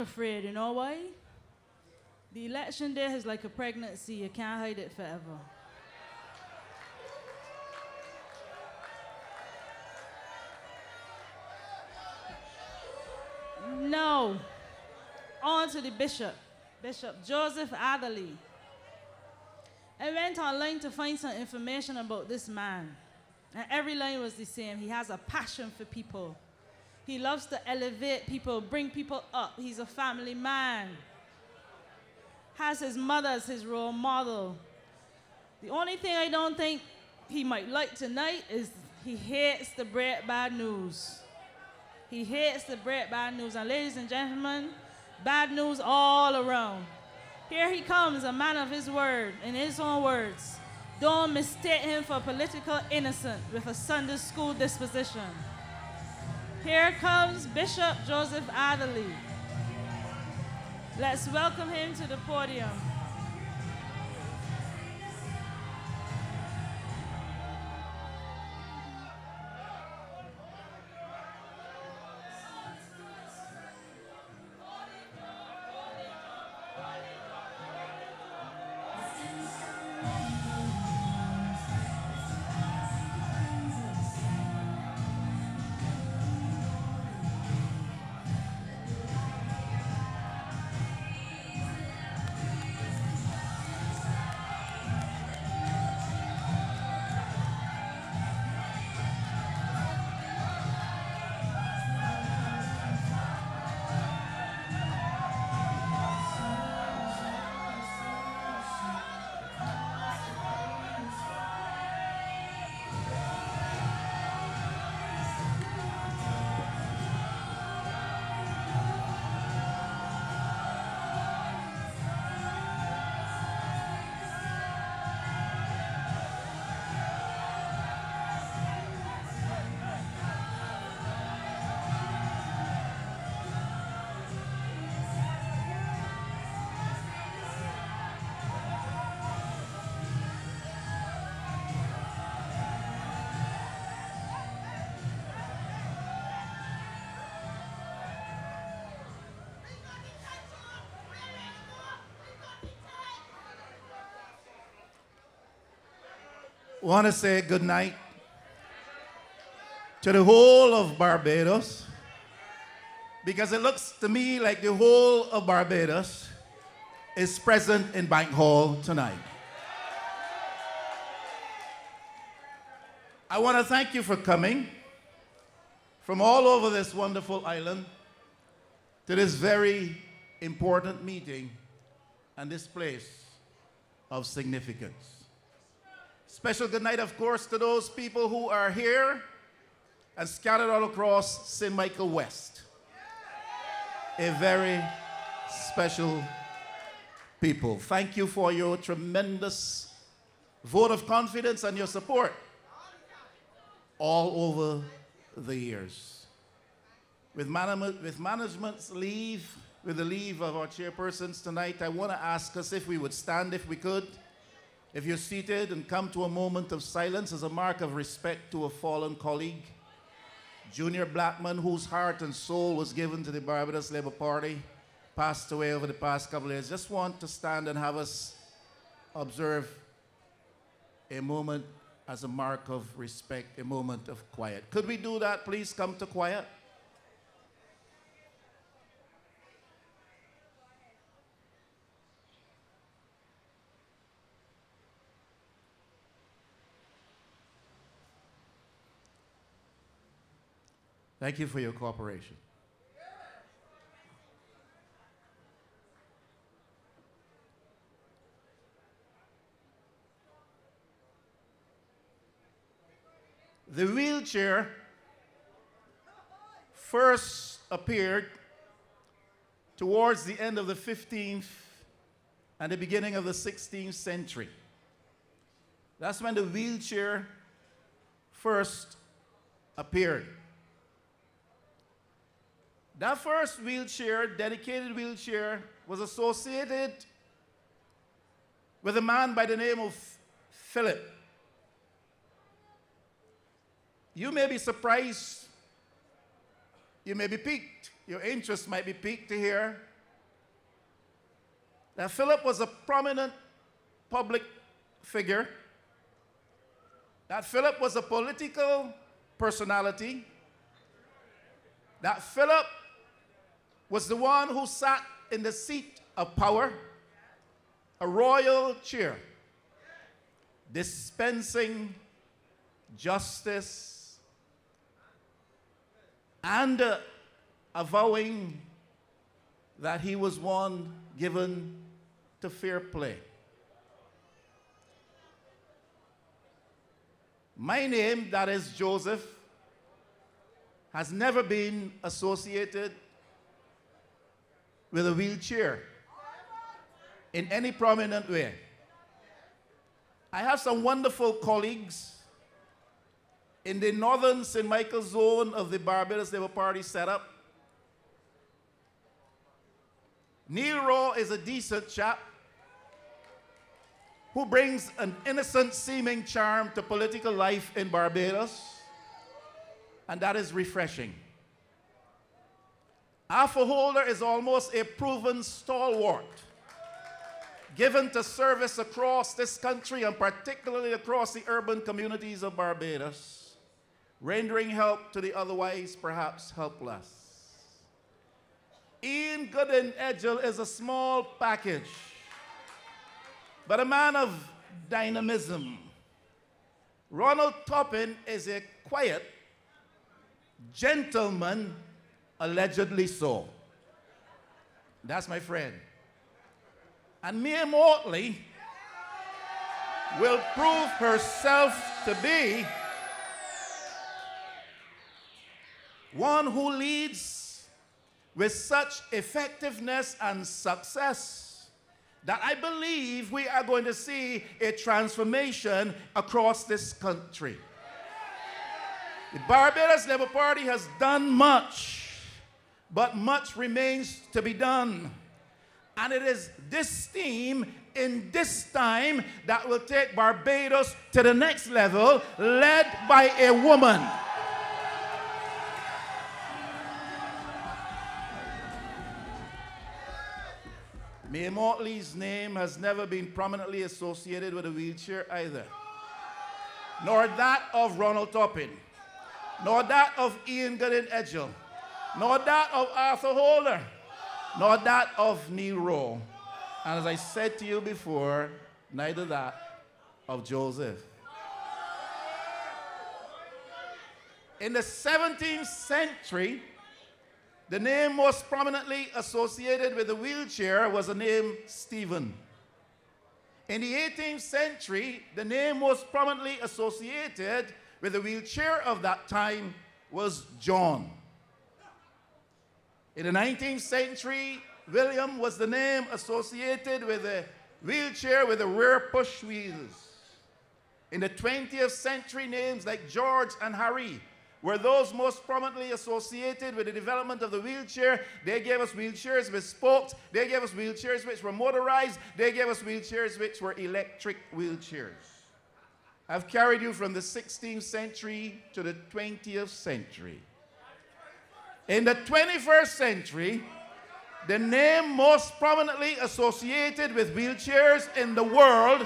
afraid. You know why? The election day is like a pregnancy. You can't hide it forever. No. On to the bishop. Bishop Joseph Atherley. I went online to find some information about this man. And every line was the same. He has a passion for people. He loves to elevate people, bring people up. He's a family man. Has his mother as his role model. The only thing I don't think he might like tonight is he hates to break bad news. He hates to break bad news. And ladies and gentlemen, bad news all around. Here he comes, a man of his word, in his own words. Don't mistake him for political innocent with a Sunday school disposition. Here comes Bishop Joseph Atherley. Let's welcome him to the podium. Want to say good night to the whole of Barbados, because it looks to me like the whole of Barbados is present in Bank Hall tonight. I want to thank you for coming from all over this wonderful island to this very important meeting and this place of significance. Special good night, of course, to those people who are here and scattered all across St. Michael West. A very special people. Thank you for your tremendous vote of confidence and your support all over the years. With management's leave, with the leave of our chairpersons tonight, I want to ask us if we would stand, if we could. If you're seated, and come to a moment of silence as a mark of respect to a fallen colleague, Junior Blackman, whose heart and soul was given to the Barbados Labour Party, passed away over the past couple of years. Just want to stand and have us observe a moment as a mark of respect, a moment of quiet. Could we do that, please? Come to quiet. Thank you for your cooperation. The wheelchair first appeared towards the end of the 15th and the beginning of the 16th century. That's when the wheelchair first appeared. That first wheelchair, dedicated wheelchair, was associated with a man by the name of Philip. You may be surprised, you may be piqued, your interest might be piqued to hear that Philip was a prominent public figure, that Philip was a political personality, that Philip was the one who sat in the seat of power, a royal chair, dispensing justice and avowing that he was one given to fair play. My name, that is Joseph, has never been associated with a wheelchair in any prominent way. I have some wonderful colleagues in the northern St. Michael zone of the Barbados Labour Party setup. Neil Raw is a decent chap who brings an innocent seeming charm to political life in Barbados, and that is refreshing. Arthur Holder is almost a proven stalwart, given to service across this country and particularly across the urban communities of Barbados, rendering help to the otherwise perhaps helpless. Ian Gooden Edgell is a small package, but a man of dynamism. Ronald Toppin is a quiet gentleman, allegedly so. That's my friend. And Mia Mortley will prove herself to be one who leads with such effectiveness and success that I believe we are going to see a transformation across this country. The Barbados Labour Party has done much, but much remains to be done. And it is this team in this time that will take Barbados to the next level, led by a woman. Mae Mortley's name has never been prominently associated with a wheelchair either, nor that of Ronald Toppin, nor that of Ian Gooden Edgell, nor that of Arthur Holder, nor that of Neil Raw. And as I said to you before, neither that of Joseph. In the 17th century, the name most prominently associated with the wheelchair was the name Stephen. In the 18th century, the name most prominently associated with the wheelchair of that time was John. In the 19th century, William was the name associated with a wheelchair with the rear push wheels. In the 20th century, names like George and Harry were those most prominently associated with the development of the wheelchair. They gave us wheelchairs with spokes. They gave us wheelchairs which were motorized. They gave us wheelchairs which were electric wheelchairs. I've carried you from the 16th century to the 20th century. In the 21st century, the name most prominently associated with wheelchairs in the world,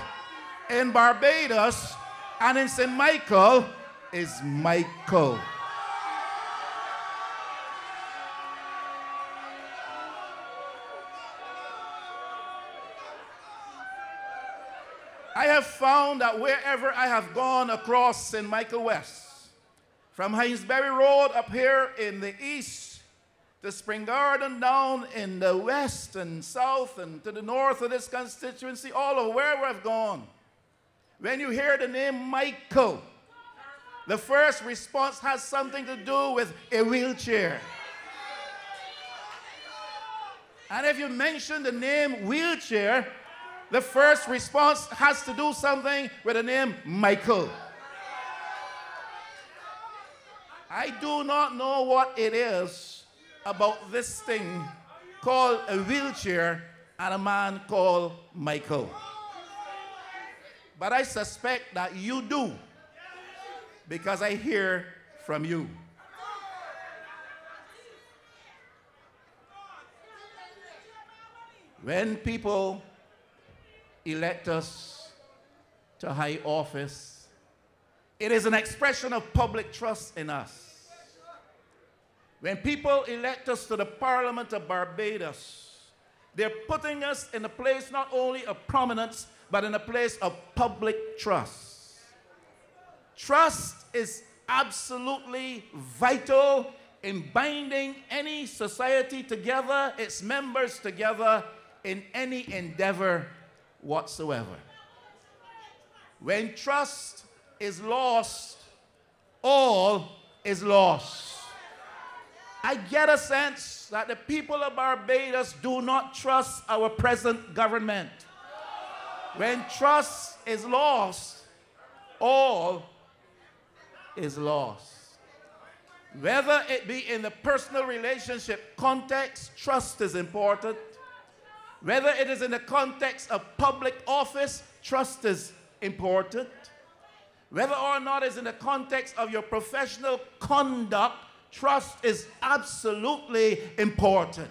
in Barbados, and in St. Michael is Michael. I have found that wherever I have gone across St. Michael West, from Hinesbury Road up here in the east to Spring Garden down in the west and south and to the north of this constituency, all over wherever I've gone, when you hear the name Michael, the first response has something to do with a wheelchair. And if you mention the name wheelchair, the first response has to do something with the name Michael. I do not know what it is about this thing called a wheelchair and a man called Michael. But I suspect that you do, because I hear from you. When people elect us to high office, it is an expression of public trust in us. When people elect us to the Parliament of Barbados, they're putting us in a place not only of prominence, but in a place of public trust. Trust is absolutely vital in binding any society together, its members together, in any endeavor whatsoever. When trust is lost, all is lost. I get a sense that the people of Barbados do not trust our present government. When trust is lost, all is lost. Whether it be in the personal relationship context, trust is important. Whether it is in the context of public office, trust is important. Whether or not it's in the context of your professional conduct, trust is absolutely important.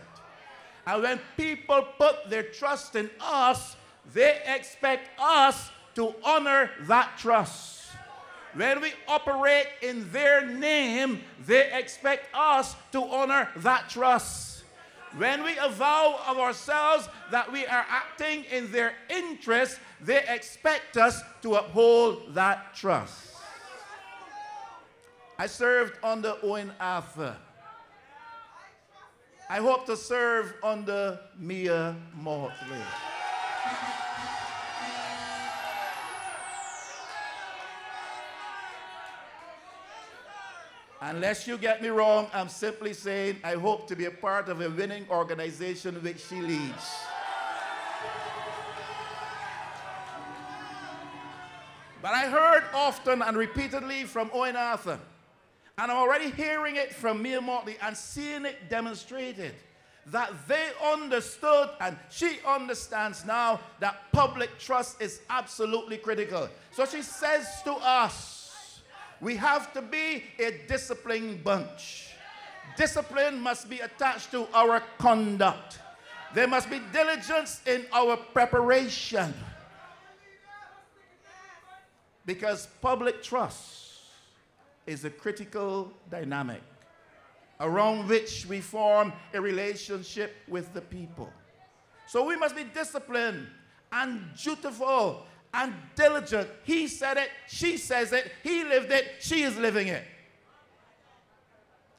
And when people put their trust in us, they expect us to honor that trust. When we operate in their name, they expect us to honor that trust. When we avow of ourselves that we are acting in their interest, they expect us to uphold that trust. I served under Owen Arthur. I hope to serve under Mia Motley. Unless you get me wrong, I'm simply saying I hope to be a part of a winning organization which she leads. But I heard often and repeatedly from Owen Arthur, and I'm already hearing it from Mia Motley and seeing it demonstrated, that they understood, and she understands now, that public trust is absolutely critical. So she says to us, we have to be a disciplined bunch. Discipline must be attached to our conduct. There must be diligence in our preparation. Because public trust is a critical dynamic around which we form a relationship with the people. So we must be disciplined and dutiful and diligent. He said it, she says it, he lived it, she is living it.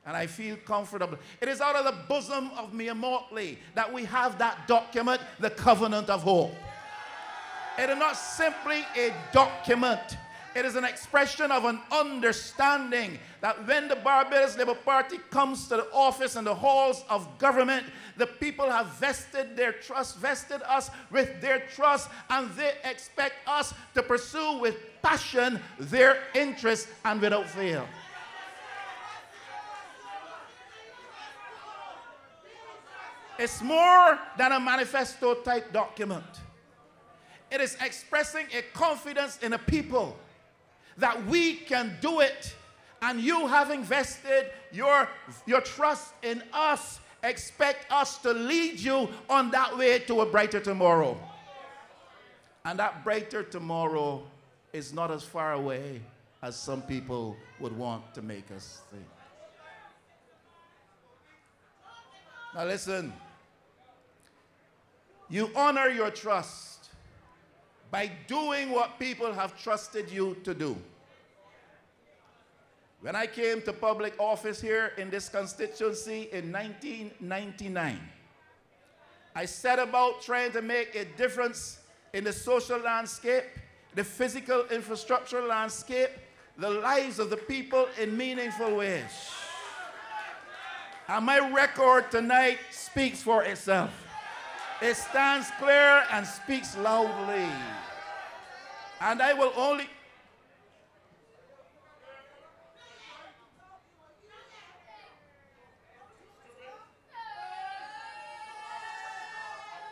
And I feel comfortable. It is out of the bosom of Mia Motley that we have that document, the Covenant of Hope. It is not simply a document. It is an expression of an understanding that when the Barbados Labour Party comes to the office and the halls of government, the people have vested their trust, vested us with their trust, and they expect us to pursue with passion their interests and without fail. It's more than a manifesto type document. It is expressing a confidence in the people that we can do it, and you having vested your trust in us, expect us to lead you on that way to a brighter tomorrow. And that brighter tomorrow is not as far away as some people would want to make us think. Now listen, you honor your trust by doing what people have trusted you to do. When I came to public office here in this constituency in 1999, I set about trying to make a difference in the social landscape, the physical infrastructure landscape, the lives of the people in meaningful ways. And my record tonight speaks for itself. It stands clear and speaks loudly. And I will only...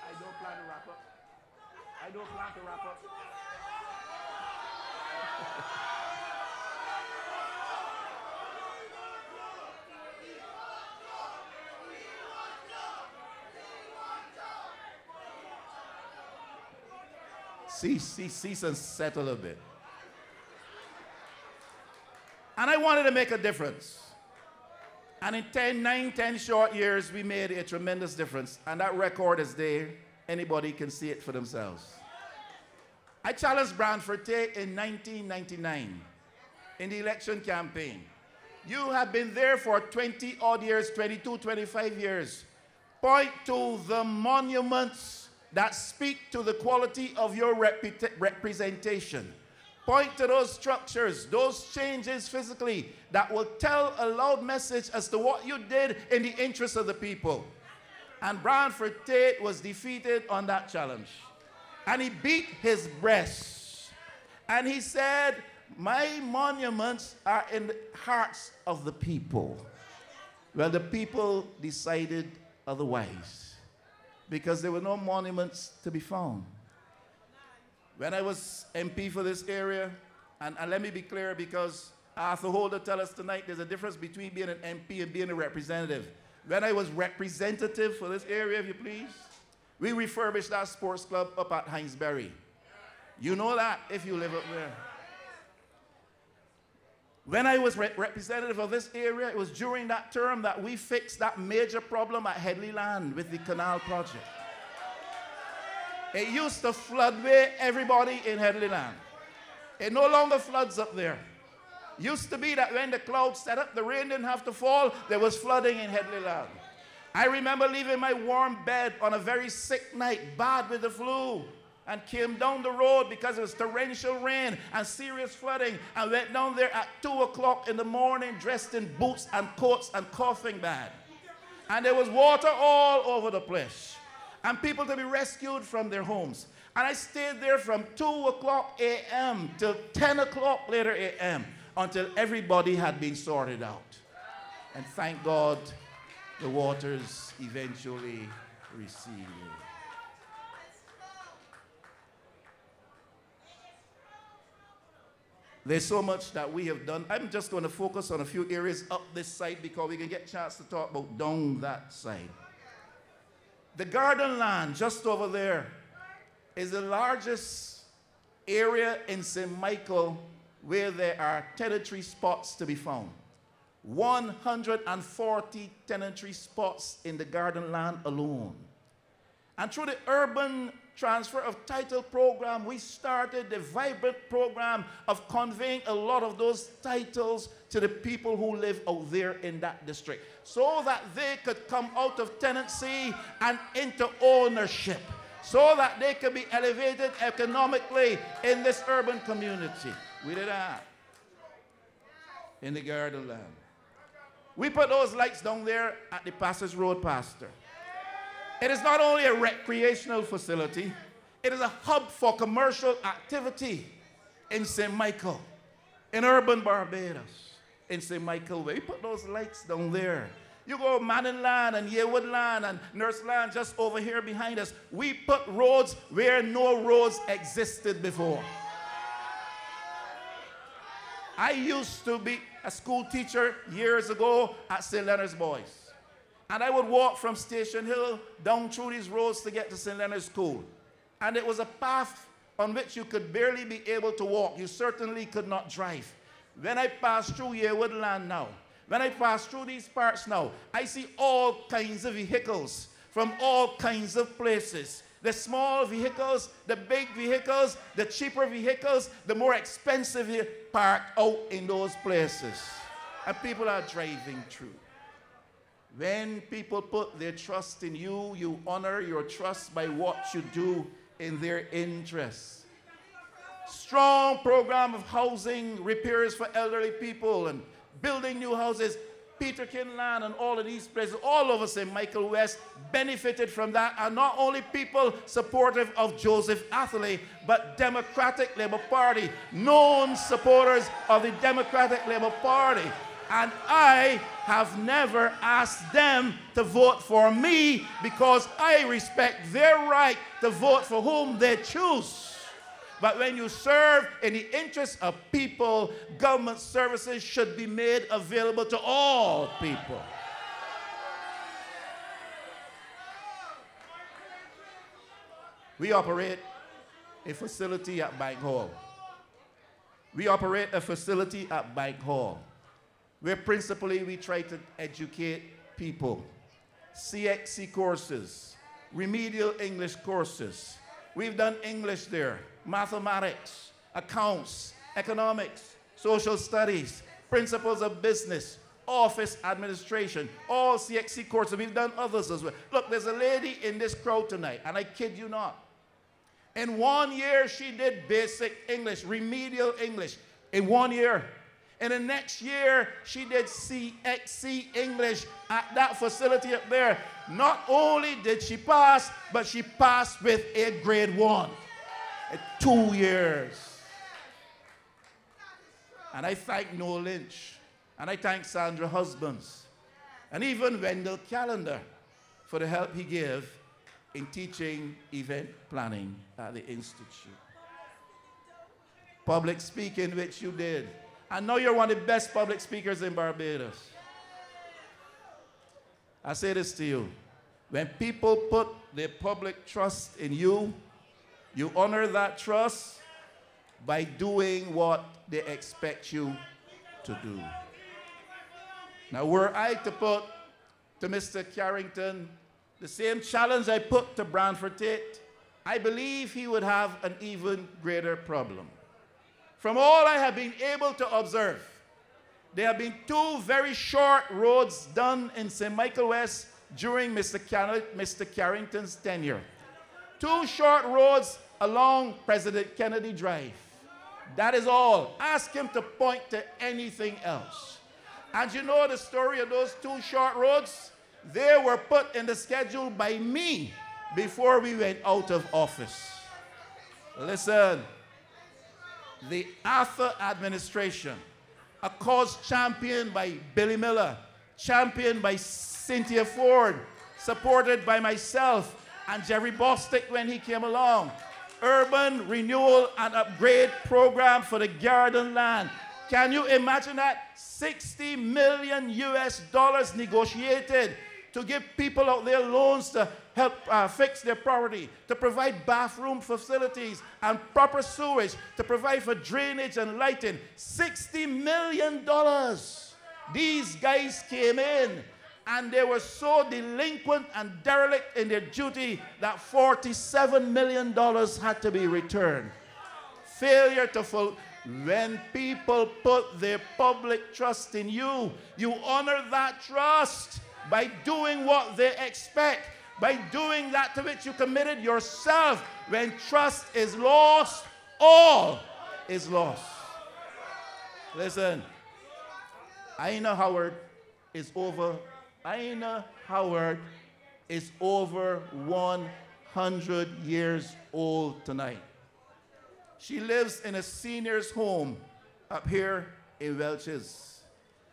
I don't plan to wrap up. I don't plan to wrap up. Cease and settle a bit. And I wanted to make a difference. And in 9, 10 short years, we made a tremendous difference. And that record is there. Anybody can see it for themselves. I challenged Brantford Tate in 1999 in the election campaign. You have been there for 20 odd years, 22, 25 years. Point to the monuments that speak to the quality of your representation. Point to those structures, those changes physically that will tell a loud message as to what you did in the interest of the people. And Brantford Tate was defeated on that challenge. And he beat his breast. And he said, my monuments are in the hearts of the people. Well, the people decided otherwise because there were no monuments to be found. When I was MP for this area, and let me be clear because Arthur Holder tell us tonight there's a difference between being an MP and being a representative. When I was representative for this area, if you please, we refurbished our sports club up at Hinesbury. You know that if you live up there. When I was representative of this area, it was during that term that we fixed that major problem at Headley Land with the canal project. It used to flood away everybody in Headley Land. It no longer floods up there. Used to be that when the clouds set up, the rain didn't have to fall, there was flooding in Headley Land. I remember leaving my warm bed on a very sick night, bad with the flu, and came down the road because it was torrential rain and serious flooding, and went down there at 2 o'clock in the morning dressed in boots and coats and coughing bad. And there was water all over the place. And people to be rescued from their homes. And I stayed there from 2 o'clock a.m. till 10 o'clock later a.m. until everybody had been sorted out. And thank God the waters eventually receded. There's so much that we have done. I'm just going to focus on a few areas up this side because we can get a chance to talk about down that side. The garden land just over there is the largest area in St. Michael where there are tenantry spots to be found. 140 tenantry spots in the garden land alone. And through the urban transfer of title program, we started the vibrant program of conveying a lot of those titles to the people who live out there in that district so that they could come out of tenancy and into ownership, so that they could be elevated economically in this urban community. We did that in the garden land. We put those lights down there at the Passage Road Pasture. It is not only a recreational facility, it is a hub for commercial activity in St. Michael, in urban Barbados, in St. Michael. We put those lights down there. You go Manning Land and Yearwood Land and Nurse Land just over here behind us. We put roads where no roads existed before. I used to be a school teacher years ago at St. Leonard's Boys. And I would walk from Station Hill down through these roads to get to St. Leonard's School. And it was a path on which you could barely be able to walk. You certainly could not drive. When I pass through Yearwood Land now, when I pass through these parts now, I see all kinds of vehicles from all kinds of places. The small vehicles, the big vehicles, the cheaper vehicles, the more expensive parked out in those places. And people are driving through. When people put their trust in you, you honor your trust by what you do in their interests. Strong program of housing, repairs for elderly people, and building new houses. Peterkin Land and all of these places, all of us in Michael West benefited from that. And not only people supportive of Joseph Atherley, but Democratic Labour Party, known supporters of the Democratic Labour Party. And I have never asked them to vote for me because I respect their right to vote for whom they choose. But when you serve in the interest of people, government services should be made available to all people. We operate a facility at Bank Hall. We operate a facility at Bank Hall where principally we try to educate people. CXC courses, remedial English courses. We've done English there, mathematics, accounts, economics, social studies, principles of business, office administration, all CXC courses. We've done others as well. Look, there's a lady in this crowd tonight, and I kid you not. In 1 year, she did basic English, remedial English, in 1 year. In the next year, she did CXC English at that facility up there. Not only did she pass, but she passed with a grade 1 in 2 years. And I thank Noel Lynch, and I thank Sandra Husbands, and even Wendell Callender for the help he gave in teaching event planning at the Institute. Public speaking, which you did. I know you're one of the best public speakers in Barbados. I say this to you. When people put their public trust in you, you honor that trust by doing what they expect you to do. Now, were I to put to Mr. Carrington the same challenge I put to Branford Tate, I believe he would have an even greater problem. From all I have been able to observe, there have been 2 very short roads done in St. Michael West during Mr. Carrington's tenure. 2 short roads along President Kennedy Drive. That is all. Ask him to point to anything else. And you know the story of those 2 short roads? They were put in the schedule by me before we went out of office. Listen, the Atherley administration, a cause championed by Billy Miller, championed by Cynthia Ford, supported by myself and Jerry Bostic when he came along. Urban renewal and upgrade program for the garden land. Can you imagine that? $60 million negotiated to give people out there loans to help fix their property, to provide bathroom facilities and proper sewage, to provide for drainage and lighting. $60 million. These guys came in and they were so delinquent and derelict in their duty that $47 million had to be returned. Failure to fulfill. When people put their public trust in you, you honor that trust by doing what they expect, by doing that to which you committed yourself. When trust is lost, all is lost. Listen, Ina Howard is over 100 years old tonight. She lives in a senior's home up here in Welches.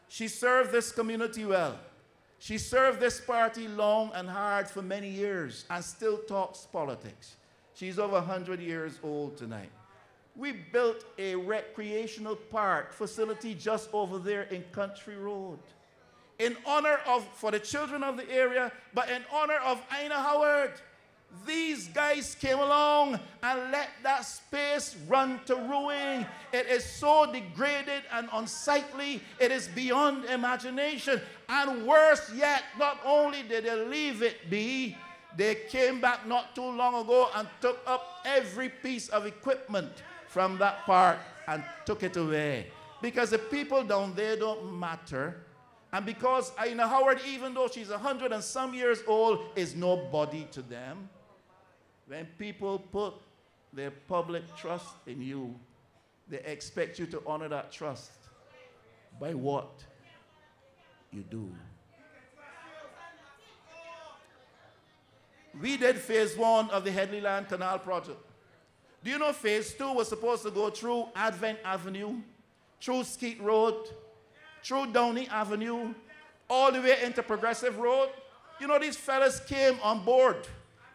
She served this community well. She served this party long and hard for many years and still talks politics. She's over 100 years old tonight. We built a recreational park facility just over there in Country Road in honor of, for the children of the area, but in honor of Ina Howard. These guys came along and let that space run to ruin. It is so degraded and unsightly, it is beyond imagination. And worse yet, not only did they leave it be, they came back not too long ago and took up every piece of equipment from that park and took it away. Because the people down there don't matter. And because Ina Howard, even though she's 100 and some years old, is nobody to them. When people put their public trust in you, they expect you to honor that trust by what you do. We did phase 1 of the Headley Land Canal project. Do you know phase 2 was supposed to go through Advent Avenue, through Skeet Road, through Downey Avenue, all the way into Progressive Road? You know, these fellas came on board,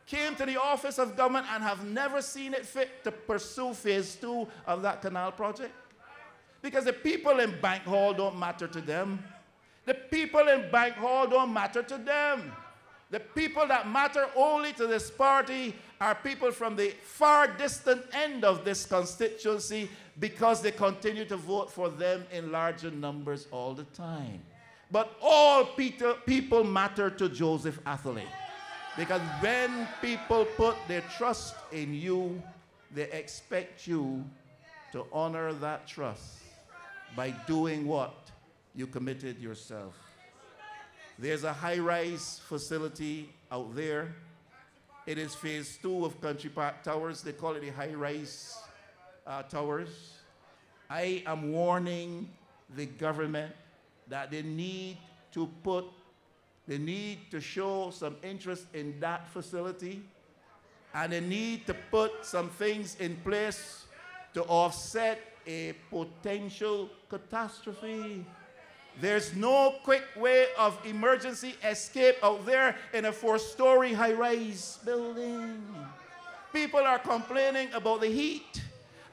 came to the office of government and have never seen it fit to pursue phase 2 of that canal project. Because the people in Bank Hall don't matter to them. The people in Bank Hall don't matter to them. The people that matter only to this party are people from the far distant end of this constituency because they continue to vote for them in larger numbers all the time. But all people matter to Joseph Atherley. Because when people put their trust in you, they expect you to honor that trust by doing what you committed yourself. There's a high-rise facility out there. It is phase 2 of Country Park Towers. They call it the high-rise towers. I am warning the government that they need to show some interest in that facility, and they need to put some things in place to offset a potential catastrophe. There's no quick way of emergency escape out there in a 4-story high-rise building. People are complaining about the heat,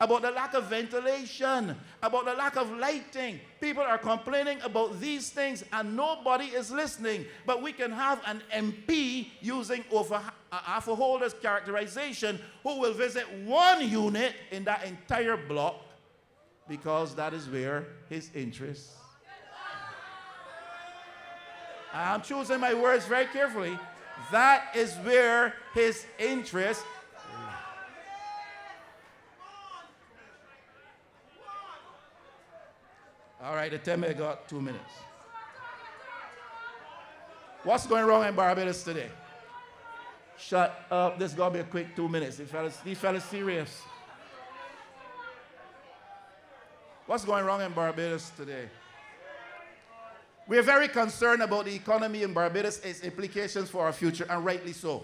about the lack of ventilation, about the lack of lighting. People are complaining about these things and nobody is listening. But we can have an MP using Arthur Holder's characterization who will visit one unit in that entire block because that is where his interests. I'm choosing my words very carefully. That is where his interest. All right, the 10 minutes got 2 minutes. What's going wrong in Barbados today? Shut up. This is going to be a quick 2 minutes. These fellas serious. What's going wrong in Barbados today? We are very concerned about the economy in Barbados, its implications for our future, and rightly so.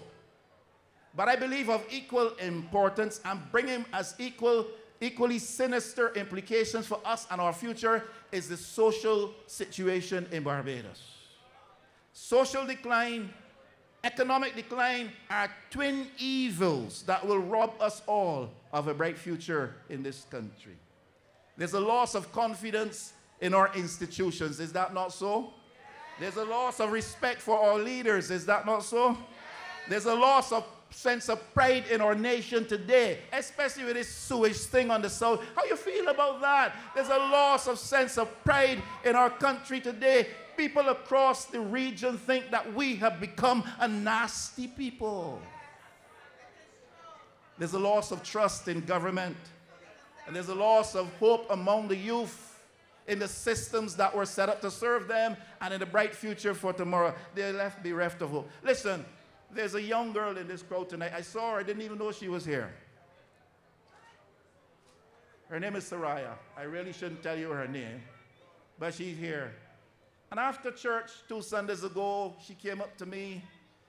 But I believe of equal importance and bringing as equally sinister implications for us and our future is the social situation in Barbados. Social decline, economic decline are twin evils that will rob us all of a bright future in this country. There's a loss of confidence in our institutions. Is that not so? There's a loss of respect for our leaders. Is that not so? There's a loss of sense of pride in our nation today, especially with this sewage thing on the south. How you feel about that? There's a loss of sense of pride in our country today. People across the region think that we have become a nasty people. There's a loss of trust in government. And there's a loss of hope among the youth in the systems that were set up to serve them and in the bright future for tomorrow. They're bereft of hope. Listen, there's a young girl in this crowd tonight. I saw her. I didn't even know she was here. Her name is Saraya. I really shouldn't tell you her name, but she's here. And after church 2 Sundays ago, she came up to me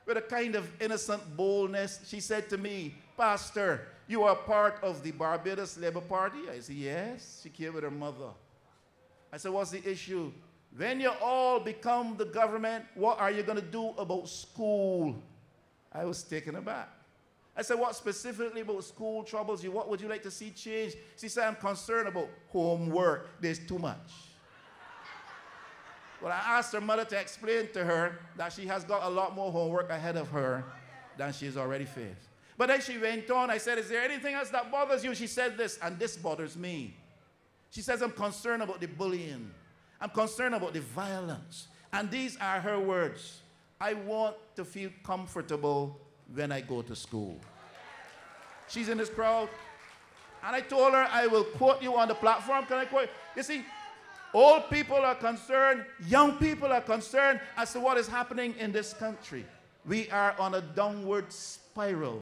with a kind of innocent boldness. She said to me, "Pastor, you are part of the Barbados Labour Party?" I said, "Yes." She came with her mother. I said, "What's the issue?" "When you all become the government, what are you going to do about school?" I was taken aback. I said, "What specifically about school troubles you? What would you like to see change?" She said, "I'm concerned about homework. There's too much." Well, I asked her mother to explain to her that she has got a lot more homework ahead of her than she's already faced. But then she went on. I said, "Is there anything else that bothers you?" She said this, and this bothers me. She says, "I'm concerned about the bullying. I'm concerned about the violence." And these are her words. "I want to feel comfortable when I go to school." She's in this crowd. And I told her I will quote you on the platform. Can I quote? You see, old people are concerned. Young people are concerned as to what is happening in this country. We are on a downward spiral.